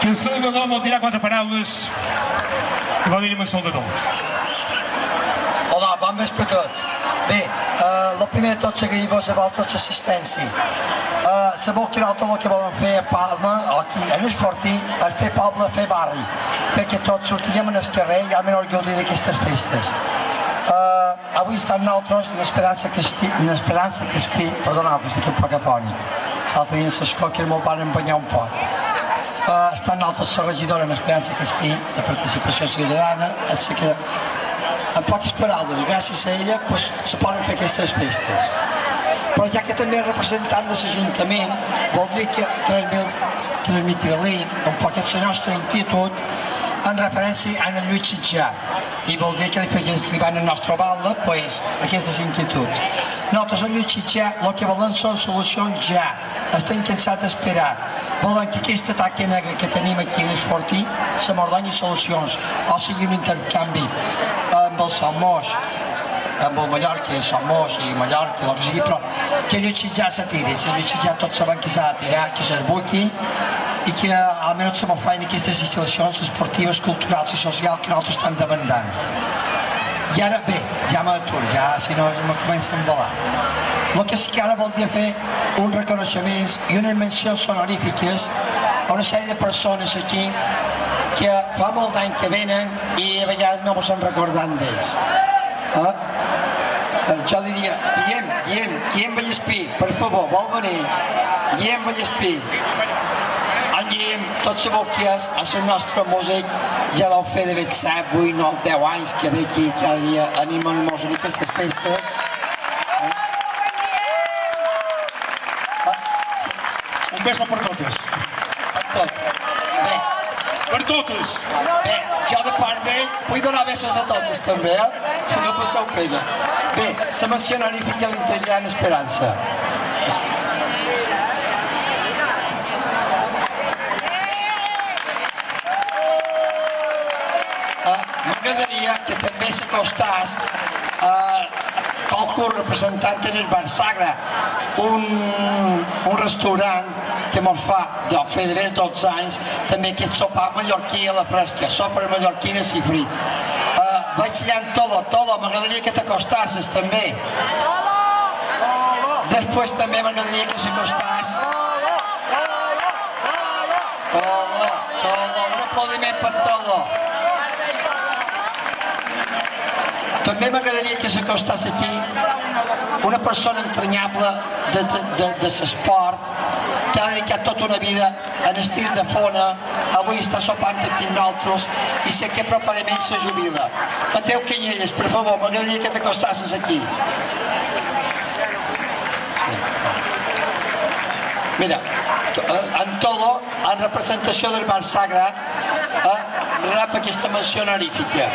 Que Salvador vol tirar 4 paraules i vol dir-me Salvador. Hola, bon vespre a tots. Bé, el primer de tot s'agraïm-vos a vosaltres l'assistència. Sabeu que nosaltres el que volem fer a Palma, aquí en el Fortí, és fer poble, fer barri, fer que tots sortíem en el carrer i almenys orgulli d'aquestes festes. Avui estan nosaltres en esperança que estigui, perdoneu que estic un poc afònic, l'altre dia en l'escó que me'l van empenyar un poc. Estan nosaltres la regidora en esperança que estigui de participació ciutadana, així que en poques paraules, gràcies a ella, se poden fer aquestes festes. Però ja que també és representant de l'Ajuntament, voldria que transmetir-li un poquet la nostra inquietud en referència a Lluís Sitjà i voldria que li fes arribar a la nostra banda aquestes inquietuds. Nosaltres a Lluís Sitjà el que volem són solucions ja, estem cansats d'esperar. Volen que aquesta taca negra que tenim aquí en el Fortí se m'ordoni solucions, o sigui un intercanvi amb el Salmós, amb el Mallorca, Salmós i Mallorca, el que sigui, però que Lluís Sitjà se tiri, si Lluís Sitjà tots saben que s'ha de tirar, que s'arbuqui i que almenys se m'ofein aquestes instal·lacions esportives, culturals i socials que nosaltres estan demandant. I ara, bé, ja m'aturo, ja si no me comença a embalar. El que sí que ara voldria fer un reconeixement i unes mencions honorífiques a una sèrie de persones aquí que fa molt d'any que venen i a vegades no mos en recordant d'ells. Jo diria, Guillem Vallespí, per favor, vol venir? Guillem Vallespí. En Guillem, tots sabeu qui és, és el nostre músic, ja l'heu fet de 7, 8, 9, 10 anys que ve aquí cada dia animant-nos en aquestes festes. Un beso per totes. Per tot. Bé. Per totes. Bé, jo de part d'ell vull donar besos a totes també, que no passeu pena. Bé, la menció honorífica a l'Intelligent Esperança. M'agradaria que també s'acostàs qualcun representant en el Bar Sagra, un restaurant que mos fa de fer de veure tots els anys també aquest sopar mallorquí a la fresca, sopa mallorquina i frit. Vaig allà en Tolo, m'agradaria que t'acostasses també. Després també m'agradaria que s'acostàs. Tolo, un aplaudiment per Tolo. També m'agradaria que s'acostàs aquí una persona entranyable de l'esport que ha dedicat tota una vida a l'estil de Fona, avui està sopant aquí amb nosaltres i sé que properament se jubila. Mateu Canyelles, per favor, m'agradaria que t'acostasses aquí. Mira, en Tolo, en representació del Bar Sagra, rep aquesta menció honorífica.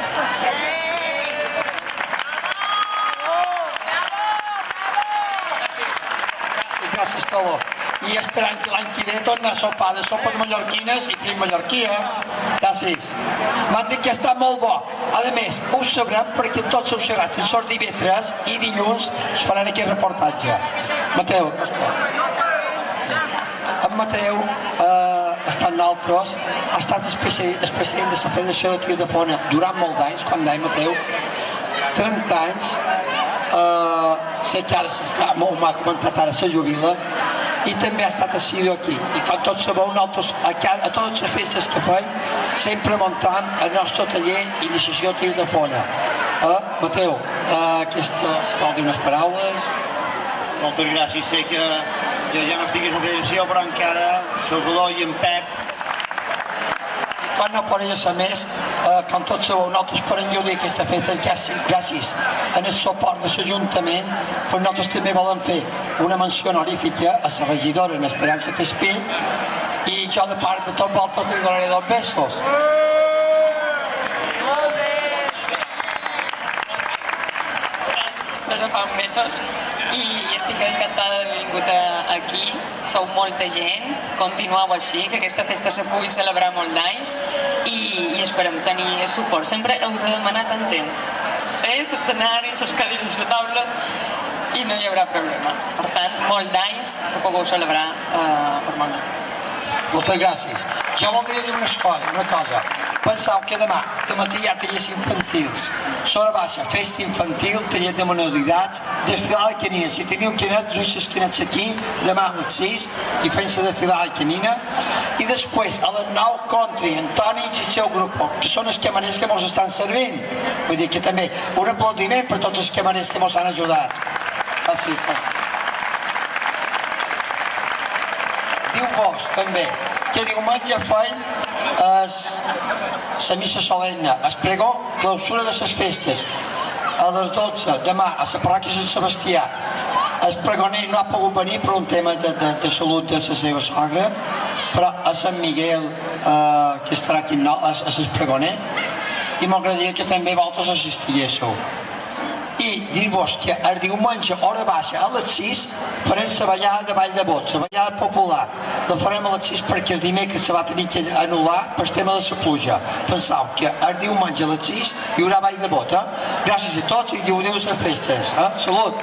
Gràcies, Tolo. I esperant que l'any que ve torna a sopar de sopes mallorquines i frit mallorquí, Gràcies. M'han dit que està molt bo. A més, ho sabrem perquè tots heu xerrat els divendres i dilluns es faran aquest reportatge. Mateu, acosta. En Mateu està amb nosaltres, ha estat el president de la Federació de Tir de Fona durant molts anys, quant d'any, Mateu? 30 anys. Sé que ara m'ha comentat ara la jubila i també ha estat assidu aquí i com tots sabeu nosaltres a totes les festes que fem sempre muntam el nostre taller Iniciació Tir de Fona. Mateu, si vol dir unes paraules? Moltes gràcies, sé que jo ja no estic a la federació però encara Salvador i en Pep quan no podria ser més, com tots sabeu, nosaltres podem lluir aquesta festa gràcies al suport de l'Ajuntament, però nosaltres també volem fer una menció honorífica a la regidora en Esperança Crespí i jo de part de tots vosaltres li donaré 2 besos. Des de fa uns mesos i estic encantada d'haver vingut aquí. Sou molta gent, continueu així, que aquesta festa se pugui celebrar molt d'anys i esperem tenir suport. Sempre heu de demanar tant temps, l'escenari, les cadires de taula i no hi haurà problema. Per tant, molt d'anys que pugueu celebrar per molt de temps. Moltes gràcies. Jo voldria dir una cosa. Pensau que demà, de matí hi ha tallers infantils. Sora baixa, festa infantil, taller de manualitats, desfilada canina. Si teniu quinets, duix els quinets aquí, demà a les 6, i fem la desfilada canina. I després, a les 9, Country, Antoni i el seu grup, que són els camarers que ens estan servint. Vull dir que també un aplaudiment per tots els camarers que ens han ajudat. Gràcies. Diu-vos, també, que diumenge fem la missa solemne, el pregó, clausura de les festes, a les 12, demà, a la parròquia Sant Sebastià. El pregoner no ha pogut venir per un tema de salut de la seva sogra, però a Sant Miguel, que estarà aquí, és el pregoner, i m'agradaria que també vosaltres assistiguéssiu. I dir-vos que el diumenge, hora baixa, a les 6, farem la ballada de Vall de Bot, la ballada popular. La farem a les 6 perquè el dimecres se va tenir que anul·lar per tema de la pluja. Pensau que el diumenge a les 6 hi haurà Vall de Bot. Gràcies a tots i gaudiu les festes. Salut!